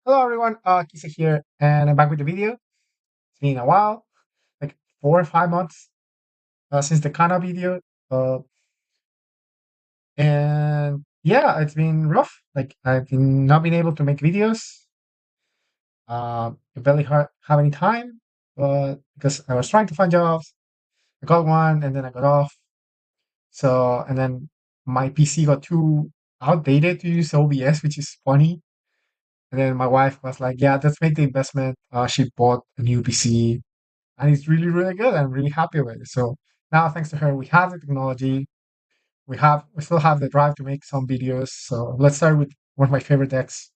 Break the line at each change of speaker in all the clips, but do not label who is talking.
Hello everyone, Kisa here, and I'm back with the video. It's been a while, like 4 or 5 months since the Kana video, uh, and yeah, it's been rough. Like not been able to make videos. I barely have any time, but because I was trying to find jobs, I got one, and then I got off. So and then my PC got too outdated to use OBS, which is funny. And then my wife was like, "Yeah, let's make the investment." She bought a new PC and it's really really good. I'm really happy with it. So now thanks to her we have the technology, we still have the drive to make some videos. So let's start with one of my favorite decks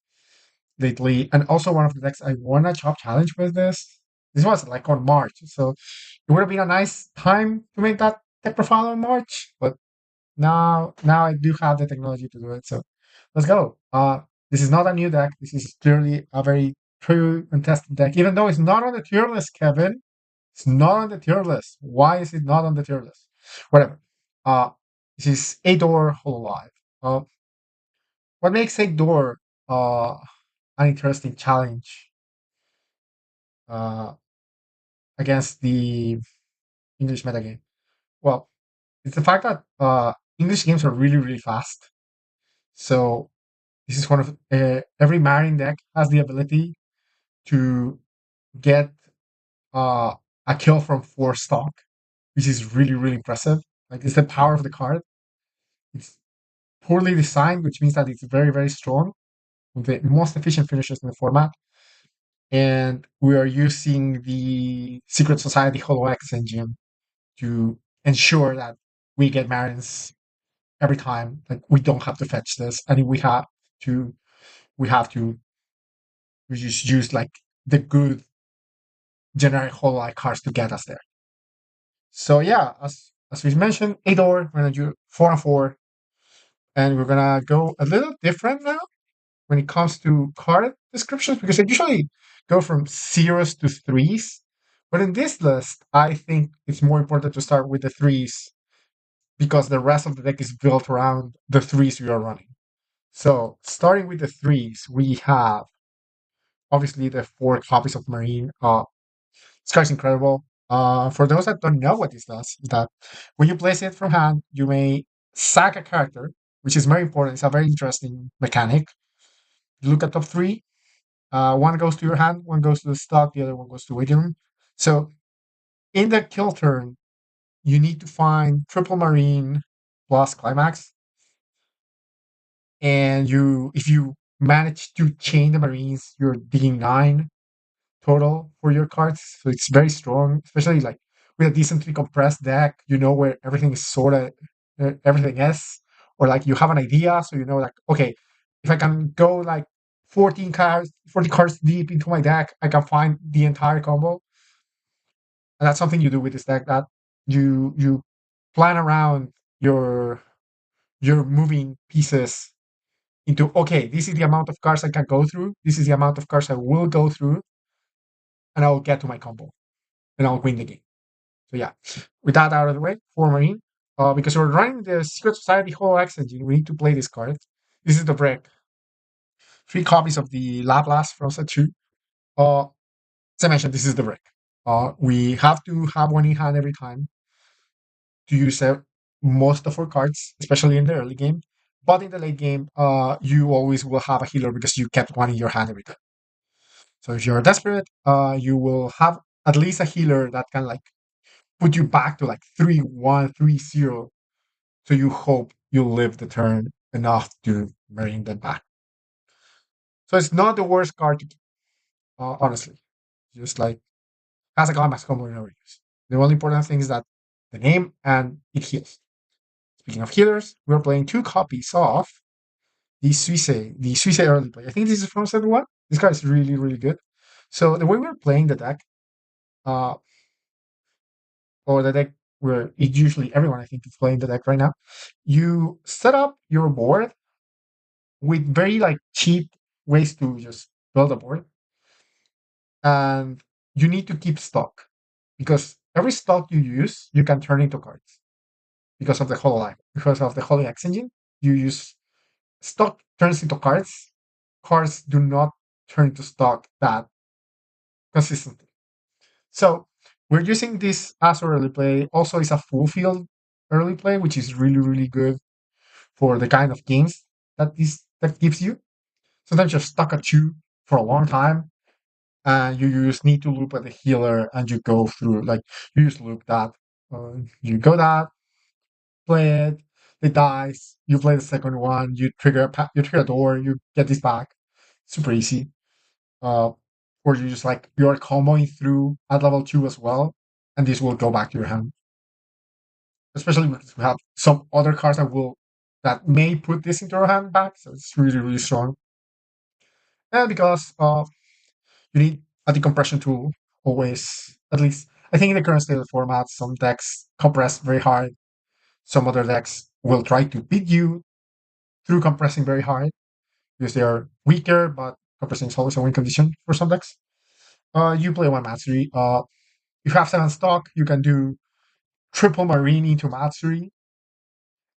lately, and also one of the decks I won a chop challenge with. This was like on March, so it would have been a nice time to make that deck profile on March, but now I do have the technology to do it. So let's go. This is not a new deck. This is clearly a very true and tested deck, even though it's not on the tier list, Kevin. It's not on the tier list. Why is it not on the tier list? Whatever. Uh, this is Ador Hololive. Uh, what makes Ador uh, an interesting challenge uh, against the English metagame? Well, it's the fact that English games are really, really fast. So this is one of every Marine deck has the ability to get uh, a kill from 4 stock, which is really, really impressive. Like it's the power of the card. It's poorly designed, which means that it's very, very strong, with the most efficient finishers in the format. And we are using the Secret Society HoloX engine to ensure that we get Marins every time. Like we don't have to fetch this, and if to, we have to we just use like the good generic HoloX cards to get us there. So yeah, as we mentioned, Ador, we're gonna do 4 and 4, and we're gonna go a little different now when it comes to card descriptions because I usually go from zeros to threes. But in this list, I think it's more important to start with the threes because the rest of the deck is built around the threes we are running. So starting with the threes, we have obviously the 4 copies of Marine. This card's incredible. For those that don't know what this does, is that when you place it from hand, you may sack a character, which is very important. It's a very interesting mechanic. You look at top three. One goes to your hand, one goes to the stock, the other one goes to waiting room. So in the kill turn, you need to find triple marine plus climax, and if you manage to chain the marines, you're digging 9 total for your cards. So it's very strong, especially like with a decently compressed deck. You know where everything is sorted, everything is, or like you have an idea, so you know like okay, if I can go like 40 cards deep into my deck, I can find the entire combo. And that's something you do with this deck that you plan around your your moving pieces into okay, this is the amount of cards I can go through, this is the amount of cards I will go through, and I'll get to my combo and I'll win the game. So yeah, with that out of the way, for Marine, because we're running the Secret Society Whole X engine, we need to play this card. This is the break. 3 copies of the Laplace from set 2. As I mentioned, this is the break. We have to have one in hand every time to use most of our cards, especially in the early game. But in the late game, you always will have a healer because you kept one in your hand every time. So if you're desperate, you will have at least a healer that can like put you back to like 3-1, 3-0. So you hope you'll live the turn enough to marine them back. So it's not the worst card to keep, honestly. Just like has a climax combo in use. The only important thing is that the name and it heals. Speaking of healers, we're playing 2 copies of the Suisse early play. I think this is from set 1. This card is really, really good. So the way we're playing the deck, uh, or the deck where it usually everyone I think is playing the deck right now, you set up your board with very like cheap ways to just build a board, and you need to keep stock because every stock you use you can turn into cards because of the Hololive, because of the Hololive engine. You use stock turns into cards. Cards do not. turn to stock that consistently. So we're using this as our early play. Also, it's a full field early play, which is really, really good for the kind of games that gives you. Sometimes you're stuck at two for a long time, and you just need to loop at the healer, and you go through like you just loop that. You go that, play it, it dies. You play the second one. You trigger a door. You get this back. Super easy. Uh, or you just like you're comboing through at level two as well, and this will go back to your hand. Especially because we have some other cards that may put this into your hand back, so it's really really strong. And because you need a decompression tool always. At least I think in the current state of the format, some decks compress very hard. Some other decks will try to beat you through compressing very hard because they are weaker, but compressing is always a win condition for some decks. You play one Matsuri. If you have seven stock, you can do triple Marine into Matsuri.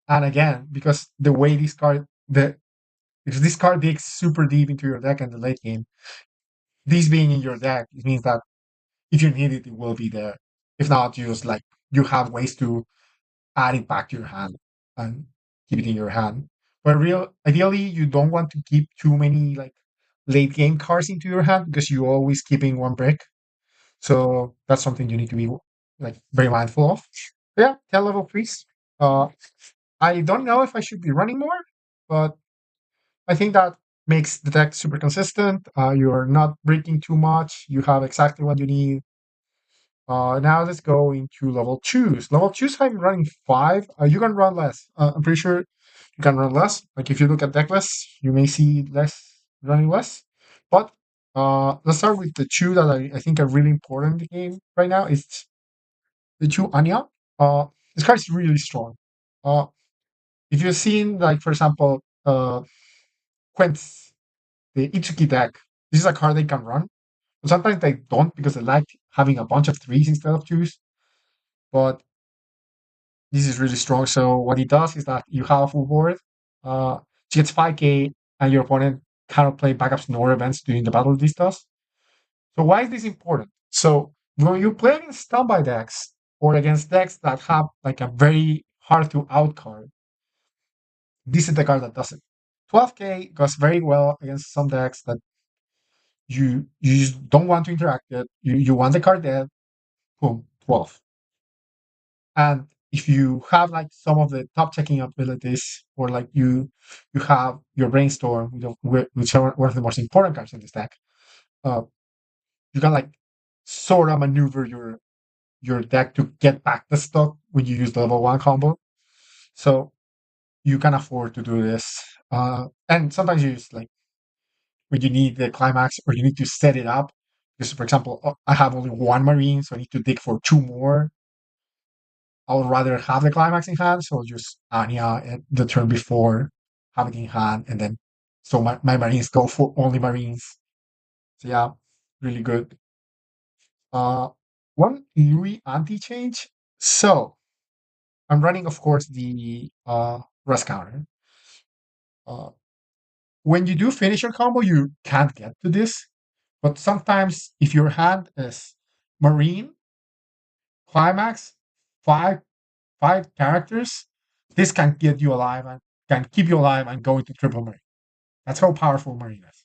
And again, because the way if this card digs super deep into your deck in the late game, this being in your deck, it means that if you need it, it will be there. If not, you just like you have ways to add it back to your hand and keep it in your hand. But ideally, you don't want to keep too many like late game cards into your hand because you're always keeping one brick. So that's something you need to be like very mindful of. Yeah, 10 level threes. Uh, I don't know if I should be running more, but I think that makes the deck super consistent. You're not breaking too much. You have exactly what you need. Now let's go into level twos. Level twos, I'm running five. You can run less. I'm pretty sure you can run less. Like if you look at deck lists, you may see less running less. But let's start with the two that I think are really important in the game right now. It's the two Anya. This card is really strong. Uh, if you've seen, like for example, Quints, the Itsuki deck, this is a card they can run. But sometimes they don't because they like having a bunch of threes instead of twos. But this is really strong. So what it does is that you have a full board. It gets 5k, and your opponent cannot play backups nor events during the battle. This does. So why is this important? So when you play against standby decks or against decks that have like a very hard to out card, this is the card that does it. 12k goes very well against some decks that you just don't want to interact with. You want the card dead. Boom, 12. And if you have like some of the top checking abilities, or like you have your brainstorm, which are one of the most important cards in this deck, uh, you can like sort of maneuver your deck to get back the stock when you use the level one combo. So you can afford to do this. And sometimes you just like when you need the climax or you need to set it up. Because for example, I have only one marine, so I need to dig for two more. I would rather have the climax in hand, so just Anya the turn before, have it in hand, and then so my marines go for only marines. So yeah, really good. Uh, one Louis anti-change. So I'm running, of course, the rest counter. Uh, when you do finish your combo, you can't get to this, but sometimes if your hand is marine, climax, five five characters, this can get you alive and can keep you alive and go into triple marine. That's how powerful marine is.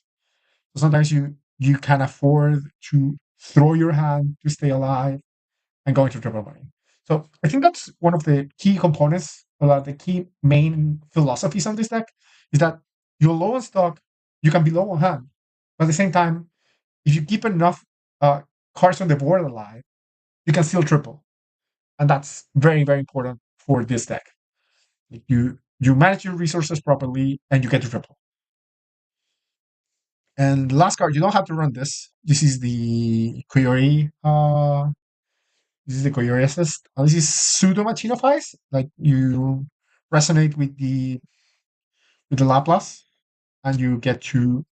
So sometimes you can afford to throw your hand to stay alive and go into triple marine. So I think that's one of the key components, the key main philosophies of this deck is that you're low on stock, you can be low on hand, but at the same time, if you keep enough uh, cards on the board alive, you can still triple, and that's very very important for this deck. You manage your resources properly and you get to triple. And last card, you don't have to run this. This is the Koyori. This is the Koyori assist. This is pseudo Machinophies. Like you resonate with the Laplace, and you get to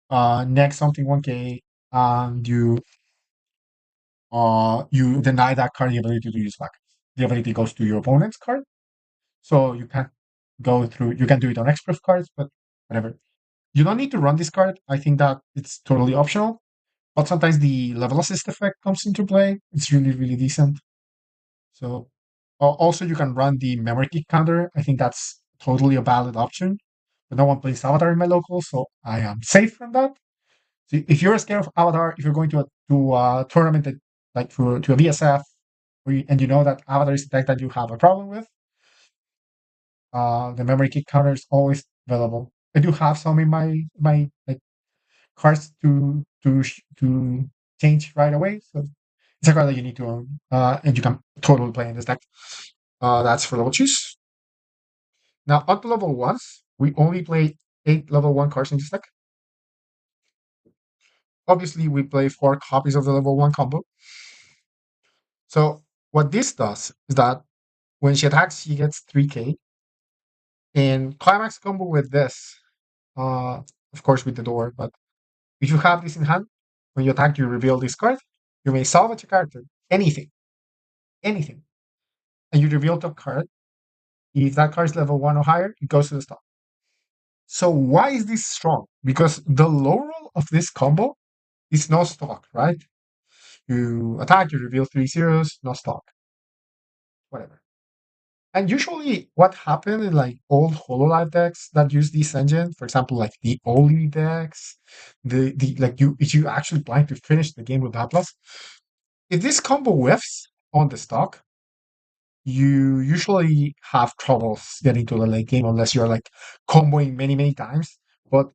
next something 1k, and you deny that card the ability to use back. The ability goes to your opponent's card, so you can't go through. You can do it on express cards, but whatever. You don't need to run this card. I think that it's totally optional. But sometimes the level assist effect comes into play. It's really, really decent. So also you can run the memory kick counter. I think that's totally a valid option. But no one plays Avatar in my local, so I am safe from that. So if you're scared of Avatar, if you're going to a tournament that, like to a VSF, and you know that Avatar is a deck that you have a problem with, the memory kick counter is always available. I do have some in my like cards to change right away. So it's a card that you need to own, and you can totally play in this deck. That's for level twos. Now on to level ones, we only play 8 level 1 cards in this deck. Obviously, we play 4 copies of the level 1 combo. So what this does is that when she attacks, she gets 3k. And climax combo with this, uh, of course with the door, but if you have this in hand, when you attack, you reveal this card. You may salvage a character, anything, and you reveal top card. If that card is level 1 or higher, it goes to the top. So why is this strong? Because the low roll of this combo is no stock, right? You attack, you reveal 3 zeros, no stock, whatever. And usually, what happened in like old Hololive decks that use this engine, for example, like the Oli decks, the like you if you actually plan to finish the game with that plus, if this combo whiffs on the stock, you usually have troubles getting to the late game unless you're like comboing many times. But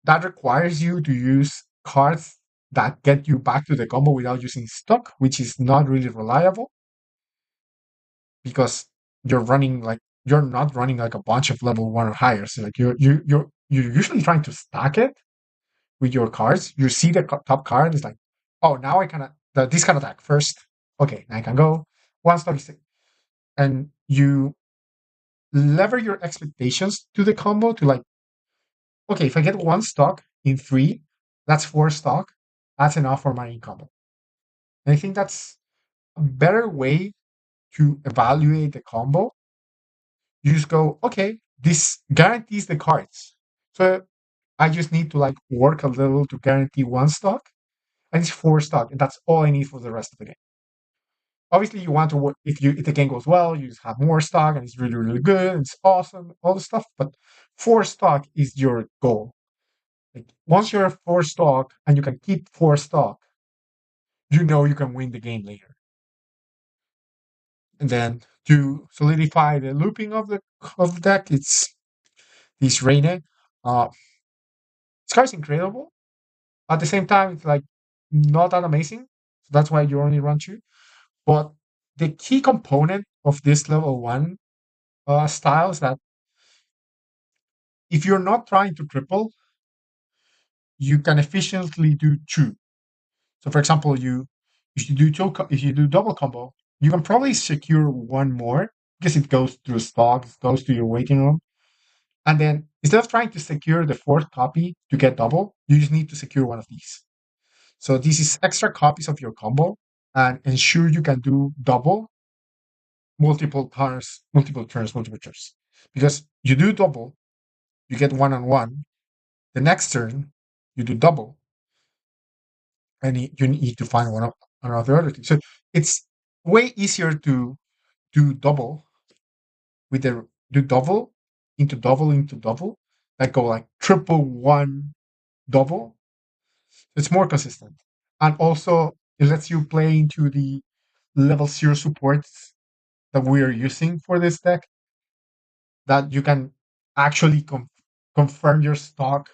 that requires you to use cards that get you back to the combo without using stock, which is not really reliable because you're not running like a bunch of level 1 or higher. So like you're usually trying to stack it with your cards. You see the top card is like, oh, now I can this can attack first. Okay, now I can go 1 stock is, and you lever your expectations to the combo to like, okay, if I get 1 stock in 3, that's 4 stock. That's enough for my combo. And I think that's a better way to evaluate the combo. You just go, okay, this guarantees the cards. So I just need to like work a little to guarantee 1 stock, and it's 4 stock, and that's all I need for the rest of the game. Obviously, you want to work if the game goes well, you just have more stock, and it's really good, and it's awesome, all the stuff. But 4 stock is your goal. Like once you're at 4 stock and you can keep 4 stock, you know you can win the game later. And then to solidify the looping of the deck, it's this Reine. Uh, this card's incredible. At the same time, it's like not that amazing. So that's why you only run 2. But the key component of this level 1 style is that if you're not trying to triple, you can efficiently do 2. So for example, if you do double combo, you can probably secure 1 more because it goes through stock, it goes to your waiting room. And then instead of trying to secure the 4th copy to get double, you just need to secure one of these. So this is extra copies of your combo and ensure you can do double multiple turns. Because you do double, you get 1-on-1. The next turn, you do double, and you need to find another other thing. So it's way easier to do double with the do double into double, like go like triple 1 double. It's more consistent, and also it lets you play into the level 0 supports that we are using for this deck. That you can actually confirm your stock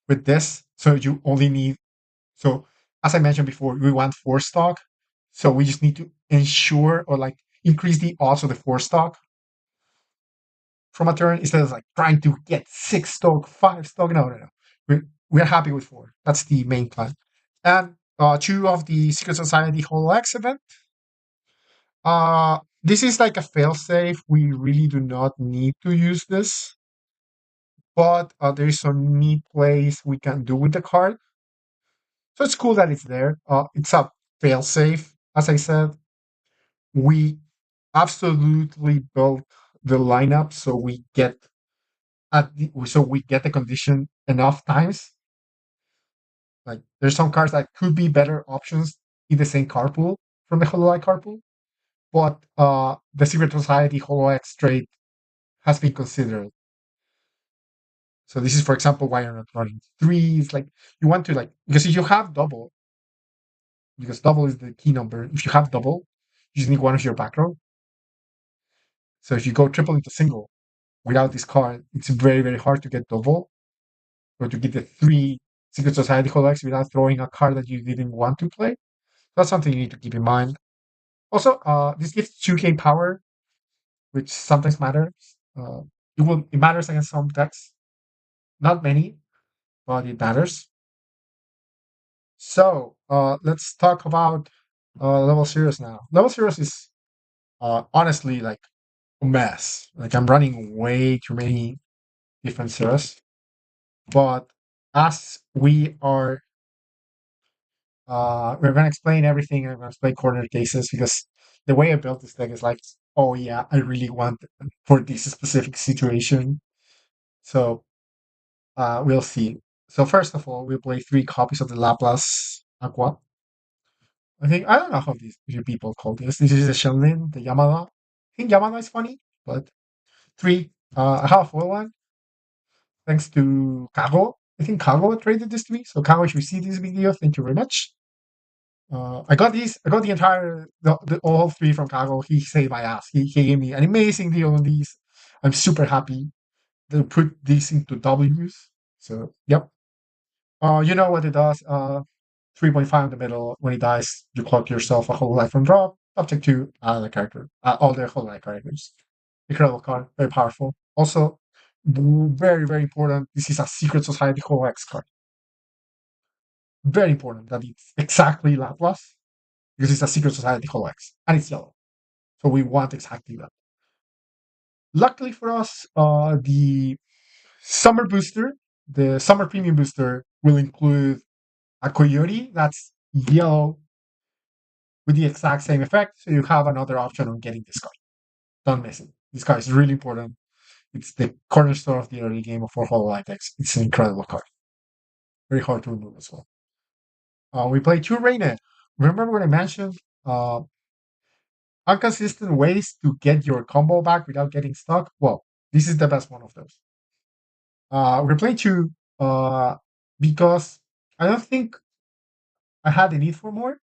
with this. So you only need so as I mentioned before, we want 4 stock. So we just need to ensure or like increase the odds of the 4 stock from a turn instead of like trying to get 6 stock, 5 stock. No. We're happy with 4. That's the main plan. And 2 of the Secret Society Holox event. This is like a failsafe. We really do not need to use this, but there is some neat plays we can do with the card. So it's cool that it's there. It's a failsafe. As I said, we absolutely built the lineup so we get so we get the condition enough times. Like there's some cards that could be better options in the same card pool from the Hololive card pool, but the Secret Society HoloX trade has been considered. So this is, for example, why you're not running threes. Like you want to because if you have double, because double is the key number. If you have double, you just need one of your back row. So if you go triple into single without this card, it's very very hard to get double or to get the three Secret Society HoloX without throwing a card that you didn't want to play. That's something you need to keep in mind. Also, this gives 2K power, which sometimes matters. It matters against some decks, not many, but it matters. So let's talk about level zeros now. Level zeros is honestly like a mess. Like I'm running way too many different zeros, but as we're gonna explain everything. I'm gonna explain corner cases because the way I built this deck is like, oh yeah, I really want for this specific situation. So we'll see. So first of all, we play 3 copies of the Laplace Aqua. I don't know how these you people call this. This is the Shenlin, the Yamada. I think Yamada is funny, but three. I have a foil one thanks to Kago. I think Kago traded this to me. So Kago, if you see this video, thank you very much. I got these. I got all three from Kago. He saved my ass. He gave me an amazing deal on these. I'm super happy to put these into W's. So yep. You know what it does. 3.5 in the middle. When it dies, you clock yourself a whole life from drop, subject to the character, all the whole life characters. Incredible card, very powerful. Also, very, very important. This is a Secret Society whole X card. Very important that it's exactly Laplace because it's a Secret Society whole X and it's yellow. So we want exactly that. Luckily for us, the summer booster, the summer premium booster, will include a Coyote that's yellow with the exact same effect. So you have another option on getting this card. Don't miss it. This card is really important. It's the cornerstone of the early game for Hololive decks. It's an incredible card. Very hard to remove as well. We play 2 Raina. Remember when I mentioned uh, inconsistent ways to get your combo back without getting stuck? Well, this is the best one of those. We're playing 2 because I don't think I had the need for more,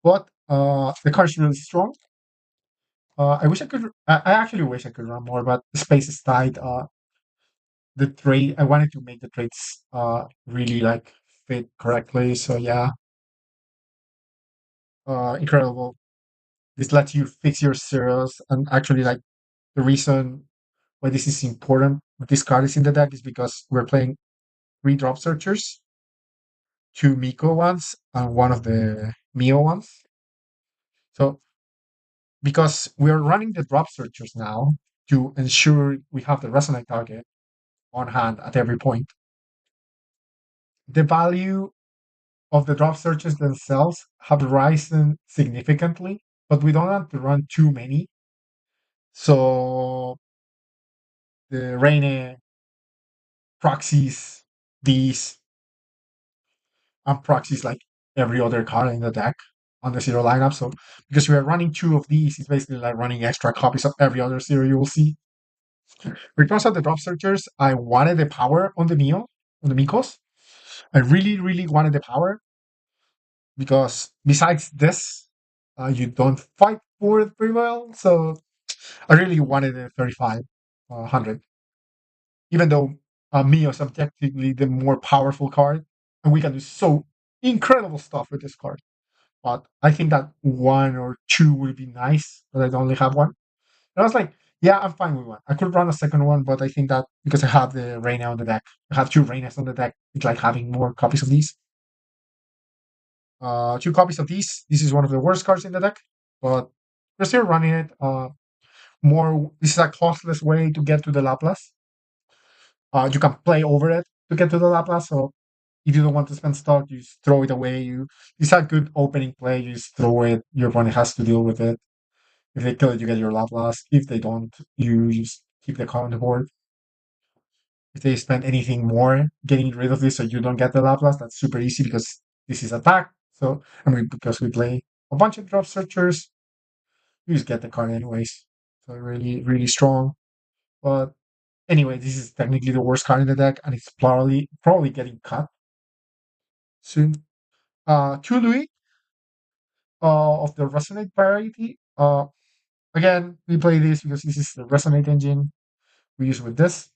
but the card is really strong. I wish I could. I actually wish I could run more, but the space is tight. The trade. I wanted to make the trades really like fit correctly. So yeah, incredible. This lets you fix your zeros, and actually, like the reason why this is important, this card is in the deck, is because we're playing 3 drop searchers, 2 Miko ones, and one of the Mio ones. So because we're running the drop searchers now to ensure we have the resonate target on hand at every point, the value of the drop searches themselves have risen significantly, but we don't want to run too many. So the Reine proxies these and proxies like every other card in the deck on the zero lineup. So because we are running 2 of these, it's basically like running extra copies of every other zero you will see. Because of the drop searchers, I wanted the power on the Mio, on the Mikos. I really, really wanted the power because besides this, you don't fight for it very well. So I really wanted a 3500, even though Mio is objectively the more powerful card, and we can do so incredible stuff with this card. But I think that 1 or 2 would be nice, but I only have one. And I was like, yeah, I'm fine with one. I could run a second one, but I think that because I have the Reina on the deck, I have 2 Reinas on the deck, it's like having more copies of these. 2 copies of these. This is one of the worst cards in the deck, but we're still running it. This is a costless way to get to the Laplace. You can play over it to get to the Laplace. So if you don't want to spend stock, you just throw it away. It's a good opening play. You just throw it. Your opponent has to deal with it. If they kill it, you get your Laplace. If they don't, you just keep the card on the board. if they spend anything more getting rid of this so you don't get the Laplace, that's super easy because this is attack. So, I mean, because we play a bunch of drop searchers, you just get the card anyways. So really, really strong. But anyway, this is technically the worst card in the deck, and it's probably getting cut soon. Two Louis of the Resonate variety. Again, we play this because this is the Resonate engine we use with this.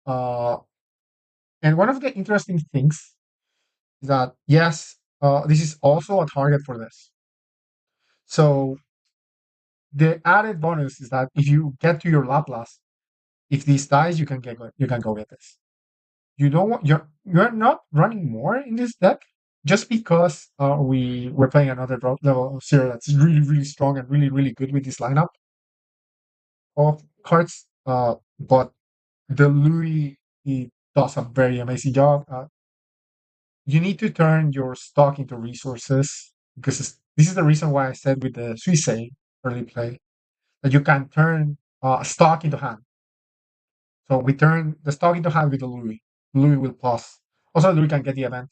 Uh, and one of the interesting things is that, yes, this is also a target for this. So the added bonus is that if you get to your Laplace, if this dies, you can go get this. You don't want you're not running more in this deck just because we're playing another drop level of zero that's really really strong and really really good with this lineup of cards. But the Louis, he does a very amazing job. You need to turn your stock into resources because this is the reason why I said with the Suisse early play that you can turn stock into hand. So we turn the stock into hand with the Louis. Louis will plus. Also, Louis can get the event,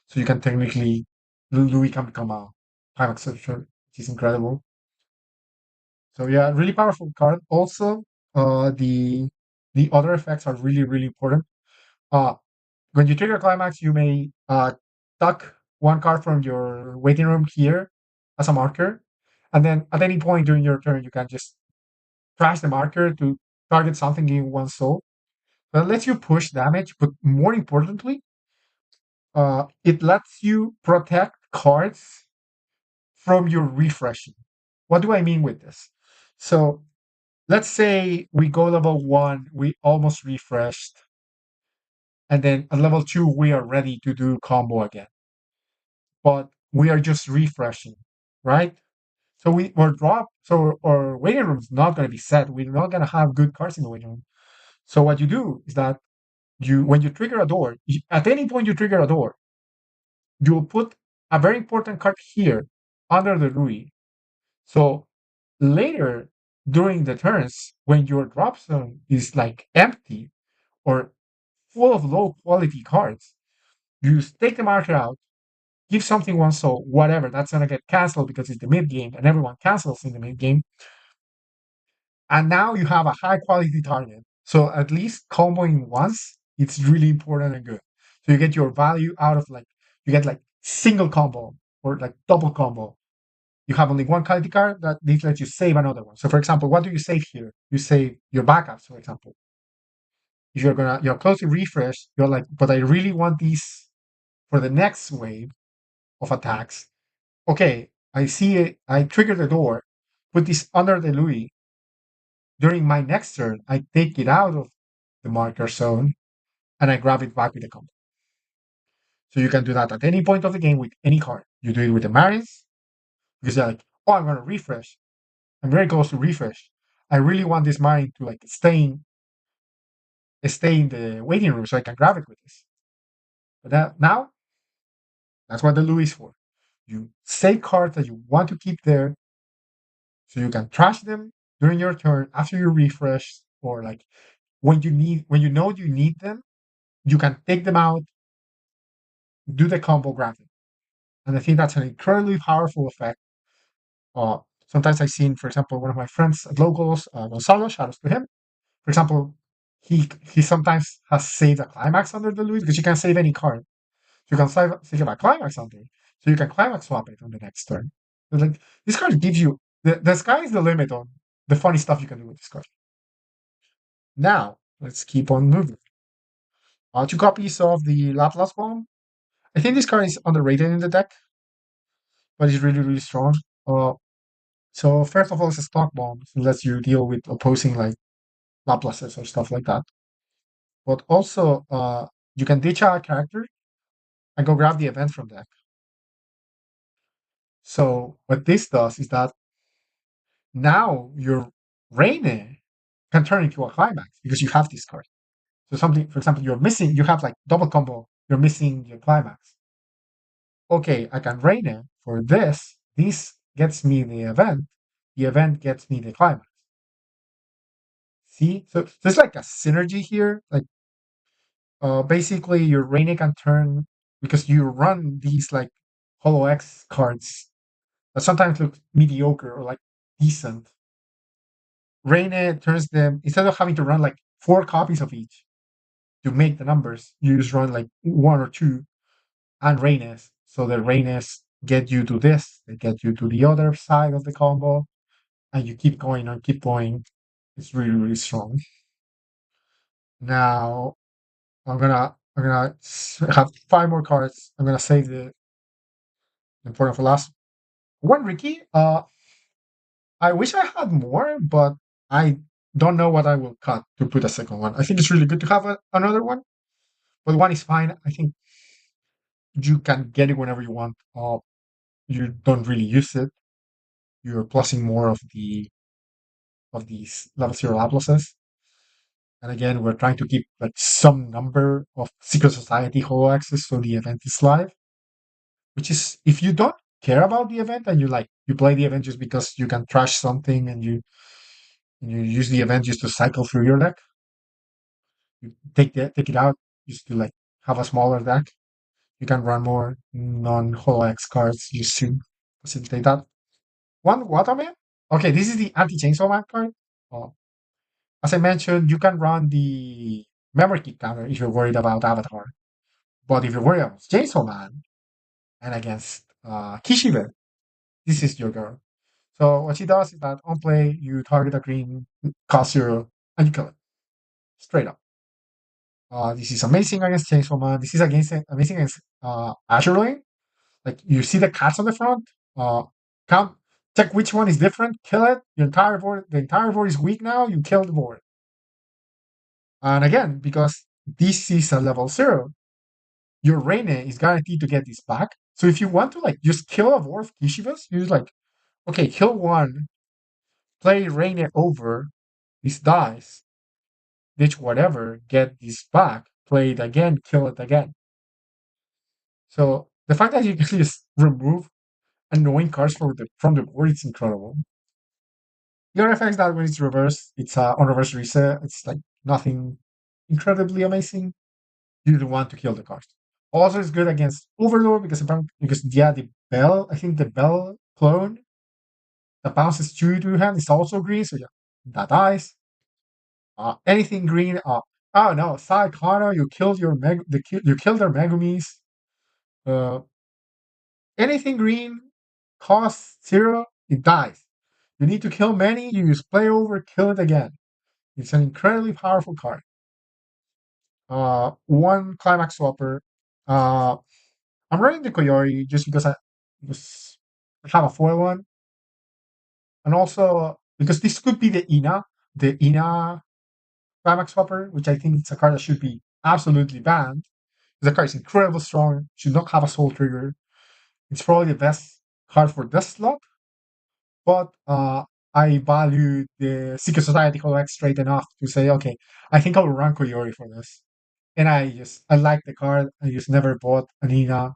so you can technically Louis can become a time exception, which is incredible. So yeah, really powerful card. Also, the other effects are really really important. Uh, when you trigger climax, you may tuck one card from your waiting room here as a marker, and then at any point during your turn, you can just trash the marker to target something in one soul. That lets you push damage, but more importantly, it lets you protect cards from your refreshing. What do I mean with this? So let's say we go level one, we almost refreshed, and then at level two, we are ready to do combo again. But we are just refreshing, right? So we're dropped. So our waiting room is not going to be set. We're not going to have good cards in the waiting room. So what you do is that when you trigger a door, at any point you trigger a door, you will put a very important card here under the Louis. So later during the turns, when your drop zone is like empty or full of low quality cards, you just take the marker out, give something one soul, whatever, that's gonna get cancelled because it's the mid game and everyone cancels in the mid game. And now you have a high quality target. So at least comboing once, it's really important and good. So you get your value out of like you get like single combo or like double combo. You have only one quality card that this lets you save another one. So for example, what do you save here? You save your backups, for example. If you're close to refresh, you're like, but I really want these for the next wave of attacks. Okay, I see it, I trigger the door, put this under the Louis. During my next turn, I take it out of the marker zone and I grab it back with the combo. So you can do that at any point of the game with any card. You do it with the Marines because you're like, oh, I'm gonna refresh. I'm very close to refresh. I really want this Marine to like stay in the waiting room so I can grab it with this. But now that's what the Louis is for. You save cards that you want to keep there so you can trash them during your turn after you refresh or like when you know you need them, you can take them out, do the combo graphic. And I think that's an incredibly powerful effect. Sometimes I've seen, for example, one of my friends at locals, Gonzalo, shout out to him. For example, he sometimes has saved a climax under the Louis because you can save any card. So you can save a climax under, so you can climax swap it on the next turn. But like this card gives you the sky is the limit on the funny stuff you can do with this card. Now let's keep on moving. Two copies of the Laplace Bomb. I think this card is underrated in the deck, but it's really really strong. Uh, so first of all, it's a stock bomb, so lets you deal with opposing like Laplaces or stuff like that. But also, you can ditch a character and go grab the event from deck. So what this does is that now your Reine can turn into a climax because you have this card. So something, for example, you're missing, you have like double combo, you're missing your climax. Okay, I can Reine for this. This gets me the event. The event gets me the climax. See, so there's like a synergy here. Like, basically, your Rainy can turn because you run these like Holo X cards that sometimes look mediocre or like decent. Rainy turns them instead of having to run like 4 copies of each to make the numbers. You just run like 1 or 2 and Raines. So the Raines get you to this, they get you to the other side of the combo, and you keep going and keep going. It's really, really strong. Now I'm gonna have 5 more cards. I'm gonna save the important for last. One Ricky. I wish I had more, but I don't know what I will cut to put a second one. I think it's really good to have another one, but one is fine. I think you can get it whenever you want. You don't really use it. You're plussing more of these level 0 Atlases. And again, we're trying to keep like some number of secret society holo access so the event is live. Which is if you don't care about the event and you play the event just because you can trash something and you use the event just to cycle through your deck, you take it out just to like have a smaller deck. You can run more non holo X cards just to facilitate that. One Waterman? Okay, this is the anti chainsaw man card. Uh, as I mentioned, you can run the memory kick counter if you're worried about Avatar. But if you're worried about Chainsaw Man and against Kishibe, this is your girl. So what she does is that on play, you target a green, cost 0, and you kill it. Straight up. This is amazing against Chainsaw Man. This is amazing against Azure Lane. Like, you see the cats on the front. Uh, count, check which one is different. Kill it. The entire board is weak now. You kill the board. And again, because this is a level 0, your Reine is guaranteed to get this back. So if you want to like just kill a War of Kishivas, you just like, okay, kill one, play Reine over, this dies, ditch whatever, get this back, play it again, kill it again. So the fact that you can just remove annoying cards from the board, it's incredible. The other effect is that when it's reversed, it's on reverse reset. It's like nothing incredibly amazing. You don't want to kill the cards. Also, it's good against Overlord because yeah, the Bell. I think the Bell clone that bounces 2 to your hand is also green. So yeah, that dies. Anything green. Oh no, Saikana, you killed you killed their Megumis. Uh, anything green costs 0. It dies. You need to kill many. You use play over, kill it again. It's an incredibly powerful card. One climax swapper. Uh, I'm running the Koyori just because just have a foil one, and also because this could be the Ina climax swapper, which I think it's a card that should be absolutely banned. The card is incredibly strong. Should not have a soul trigger. It's probably the best card for this slot, but I value the Secret Society collect straight enough to say, okay, I think I'll run Koyori for this. And I like the card. I just never bought an Ina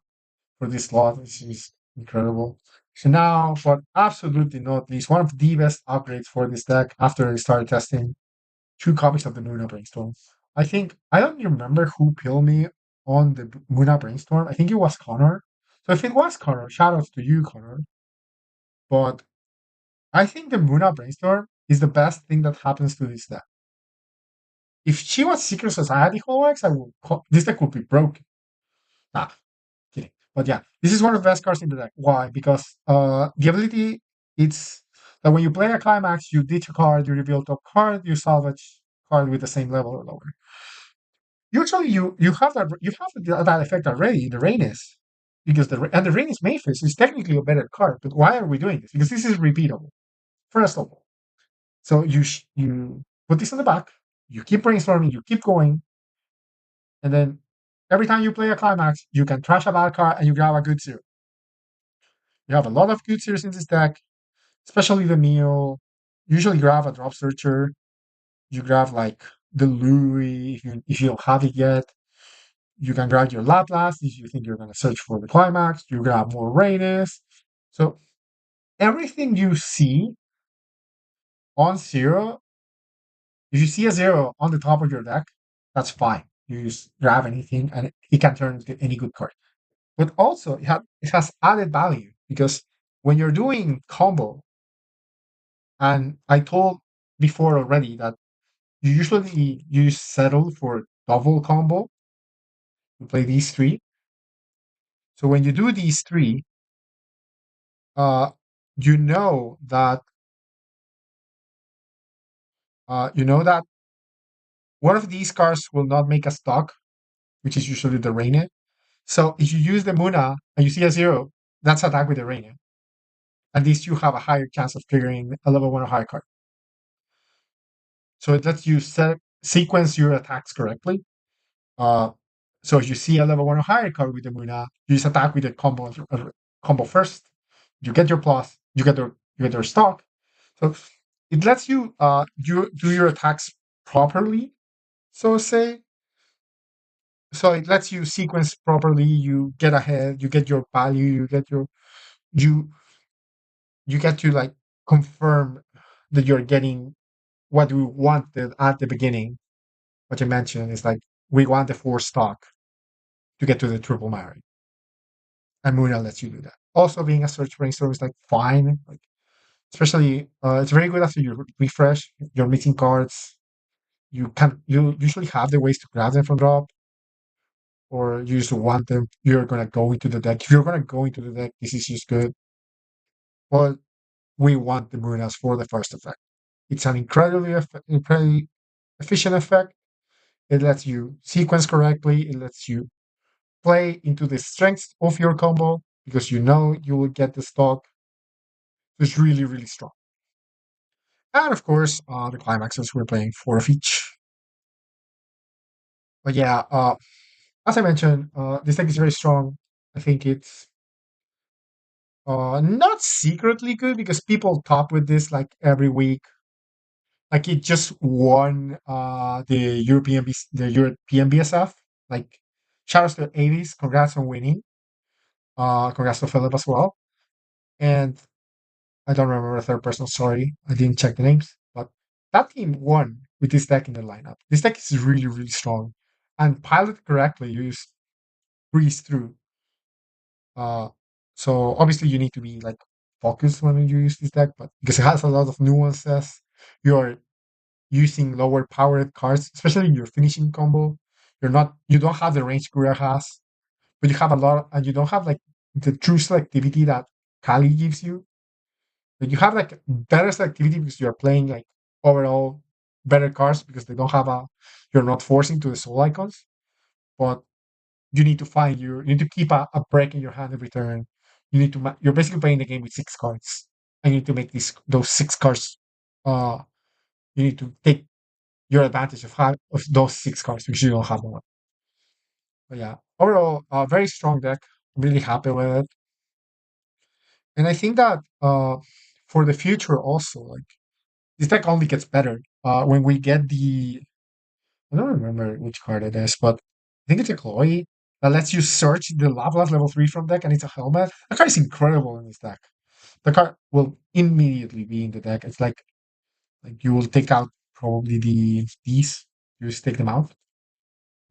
for this slot, which is incredible. So now, but absolutely not least, one of the best upgrades for this deck after I started testing 2 copies of the Muna Brainstorm. I don't remember who pilled me on the Muna Brainstorm. I think it was Connor. So if it was Connor, shoutouts to you, Connor. But I think the Muna Brainstorm is the best thing that happens to this deck. If she was Secret Society Holox, this deck would be broken. Nah, kidding. But yeah, this is one of the best cards in the deck. Why? Because the ability, it's that when you play a climax, you ditch a card, you reveal top card, you salvage card with the same level or lower. Usually, you have that effect already in the Rainis, because the Rainis Maphis is technically a better card. But why are we doing this? Because this is repeatable. First of all, so you put this on the back, you keep brainstorming, you keep going, and then every time you play a climax, you can trash a bad card and you grab a good zero. You have a lot of good zeros in this deck, especially the Neo. Usually grab a drop searcher. You grab like the Louis if you don't have it yet. You can grab your Laplace if you think you're gonna search for the climax. You grab more Rainis. So everything you see on zero If you see a zero on the top of your deck, that's fine. You just grab anything and it can turn into any good card. But also it has added value because when you're doing combo, and I told before already that you usually use settle for double combo. You play these three. So when you do these three, uh, you know that you know that one of these cards will not make a stock, which is usually the Reine. So if you use the Muna and you see a zero, that's attack with the Reine. At least you have a higher chance of triggering a level one or higher card. So it lets you sequence your attacks correctly. Uh, so if you see a level one or higher card with the Muna, you just attack with the combo first. You get your plus, you get their stock. So it lets you do your attacks properly. So say so it lets you sequence properly. You get ahead. You get your value. You you get to like confirm that you're getting what we wanted at the beginning. What you mentioned is like we want the four stock to get to the triple marry, and Muna lets you do that. Also, being a search brainstorm is like fine, like especially it's very good after you refresh. You're missing cards. You usually have the ways to grab them from drop, or you just want them. You're gonna go into the deck. If you're gonna go into the deck, this is just good. Well, we want the Munas for the first effect. It's an incredibly efficient effect. It lets you sequence correctly. It lets you play into the strengths of your combo because you know you will get the stock. It's really, really strong. And of course, the climaxes we're playing four of each. But yeah, as I mentioned, this deck is very strong. I think it's not secretly good because people top with this like every week. Like it just won the European BSF. Like shout out to Avis, congrats on winning. Congrats to Philip as well. And I don't remember the third person, sorry. I didn't check the names. But that team won with this deck in the lineup. This deck is really, really strong. And piloted correctly, you just breeze through. Uh so obviously you need to be like focused when you use this deck, but because it has a lot of nuances, you're using lower powered cards, especially in your finishing combo. You don't have the range Gura has, but you have a lot, and you don't have like the true selectivity that Kali gives you. But you have like better selectivity because you're playing like overall better cards because they don't have a. You're not forcing to the soul icons, but you need to you need to keep a break in your hand every turn. You're basically playing the game with six cards, and you need to make those six cards. Uh, you need to take your advantage of those six cards because you don't have one. But yeah, overall, very strong deck. I'm really happy with it, and I think that for the future also, like this deck only gets better. When we get I don't remember which card it is, but I think it's a Chloe that lets you search the Lavlas level 3 from deck, and it's a helmet. The card is incredible in this deck. The card will immediately be in the deck. It's like you will take out probably these. You just take them out.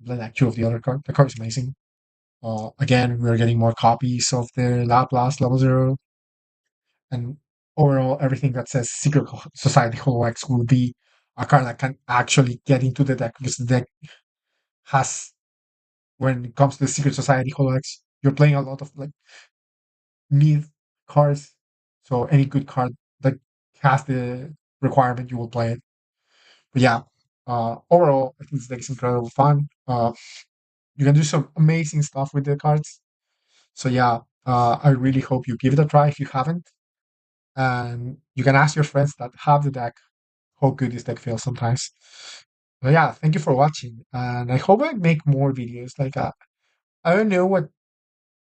Then like two of the other card. The card is amazing. Again, we're getting more copies of the Laplace level 0, and overall, everything that says Secret Society HoloX will be a card that can actually get into the deck because the deck has, when it comes to the Secret Society HoloX, you're playing a lot of like mid cards. So any good card that has the requirement, you will play it. But yeah, overall, I think this deck is incredible fun. You can do some amazing stuff with the cards. So yeah, I really hope you give it a try if you haven't. And you can ask your friends that have the deck how good this deck feels sometimes. But yeah, thank you for watching. And I hope I make more videos. Like I don't know what,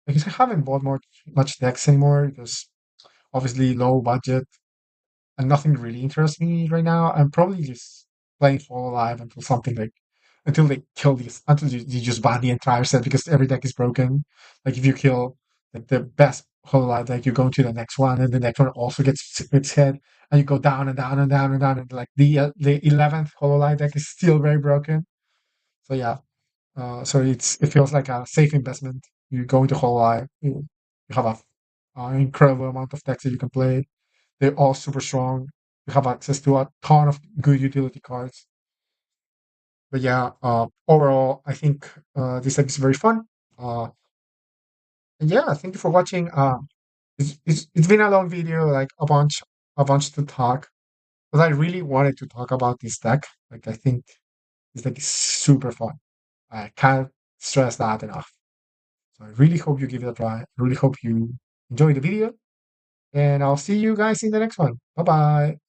because I haven't bought much decks anymore because obviously low budget and nothing really interests me right now. I'm probably just playing Hololive until they kill these, until you just ban the entire set because every deck is broken. Like if you kill like the best Hololive deck, you go to the next one, and the next one also gets its hit, and you go down and down and down and down, and like the 11th Hololive deck is still very broken. So yeah, so it feels like a safe investment. You go into Hololive, you have a incredible amount of decks that you can play. They're all super strong. You have access to a ton of good utility cards. But yeah, overall, I think this deck is very fun. And yeah, thank you for watching. It's been a long video, like a bunch to talk. But I really wanted to talk about this deck. Like I think this deck is super fun. I can't stress that enough. So I really hope you give it a try. I really hope you enjoy the video. And I'll see you guys in the next one. Bye bye.